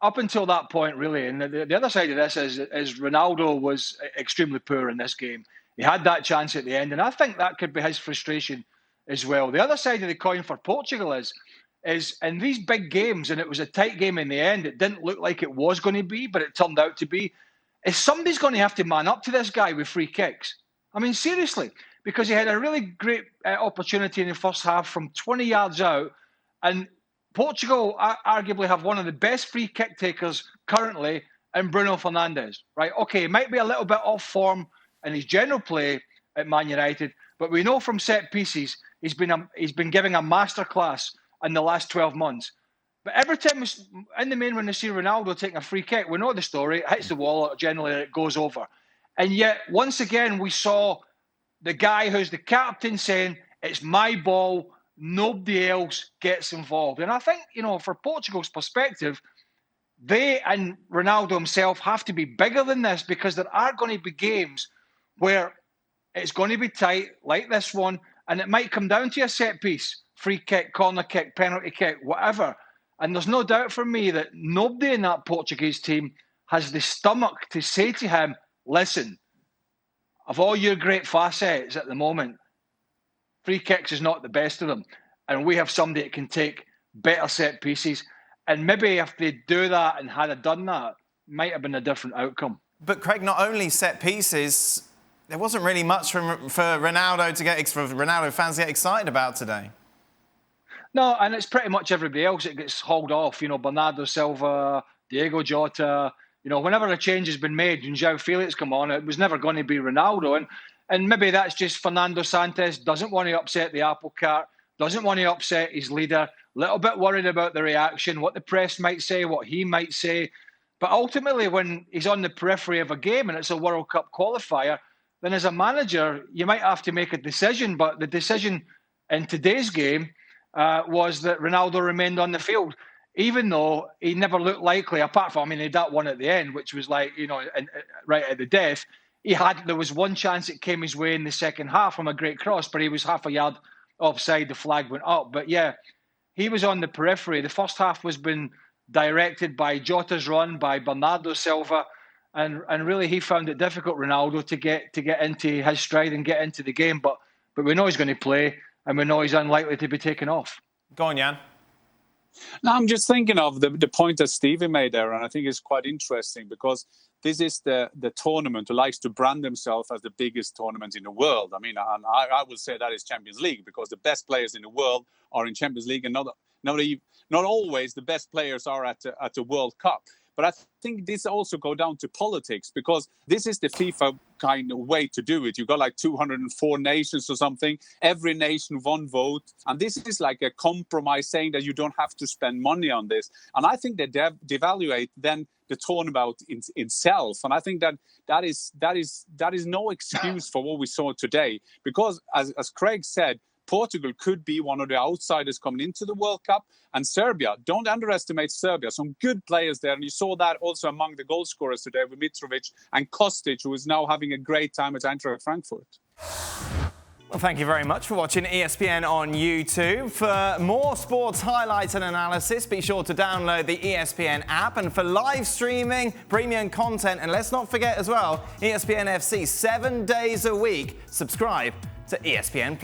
up until that point, really. And the other side of this is Ronaldo was extremely poor in this game. He had that chance at the end, and I think that could be his frustration as well. The other side of the coin for Portugal is in these big games, and it was a tight game in the end. It didn't look like it was going to be, but it turned out to be. Is somebody's going to have to man up to this guy with free kicks? I mean, seriously, because he had a really great opportunity in the first half from 20 yards out, and Portugal arguably have one of the best free kick takers currently in Bruno Fernandes, right? Okay, he might be a little bit off form in his general play at Man United, but we know from set pieces he's been giving a masterclass in the last 12 months. But every time in the main when they see Ronaldo taking a free kick, we know the story. It hits the wall, generally it goes over. And yet, once again, we saw the guy who's the captain saying, it's my ball, nobody else gets involved. And I think, for Portugal's perspective, they and Ronaldo himself have to be bigger than this, because there are going to be games where it's going to be tight, like this one, and it might come down to a set piece, free kick, corner kick, penalty kick, whatever. And there's no doubt for me that nobody in that Portuguese team has the stomach to say to him, listen, of all your great facets at the moment, free kicks is not the best of them. And we have somebody that can take better set pieces. And maybe if they do that and had done that, might have been a different outcome. But Craig, not only set pieces, there wasn't really much for Ronaldo fans to get excited about today. No, and it's pretty much everybody else that gets hauled off. Bernardo Silva, Diego Jota. Whenever a change has been made and João Felix come on, it was never going to be Ronaldo. And maybe that's just Fernando Santos doesn't want to upset the apple cart, doesn't want to upset his leader, a little bit worried about the reaction, what the press might say, what he might say. But ultimately, when he's on the periphery of a game and it's a World Cup qualifier, then as a manager, you might have to make a decision. But the decision in today's game was that Ronaldo remained on the field, even though he never looked likely, apart from, he had that one at the end, which was like, right at the death. There was one chance it came his way in the second half from a great cross, but he was half a yard offside, the flag went up. But yeah, he was on the periphery. The first half was been directed by Jota's run, by Bernardo Silva, and really he found it difficult, Ronaldo, to get into his stride and get into the game. But we know he's going to play, and we know he's unlikely to be taken off. Go on, Jan. No, I'm just thinking of the point that Stevie made there, and I think it's quite interesting because this is the tournament who likes to brand themselves as the biggest tournament in the world. I mean, I would say that is Champions League, because the best players in the world are in Champions League, and not always the best players are at the World Cup. But I think this also go down to politics, because this is the FIFA kind of way to do it. You got like 204 nations or something, every nation one vote. And this is like a compromise saying that you don't have to spend money on this. And I think they devaluate then the tournament in itself. And I think that is no excuse for what we saw today. Because as Craig said, Portugal could be one of the outsiders coming into the World Cup. And Serbia, don't underestimate Serbia. Some good players there. And you saw that also among the goal scorers today with Mitrovic and Kostic, who is now having a great time at Eintracht Frankfurt. Well, thank you very much for watching ESPN on YouTube. For more sports highlights and analysis, be sure to download the ESPN app. And for live streaming, premium content, and let's not forget as well, ESPN FC 7 days a week. Subscribe to ESPN+.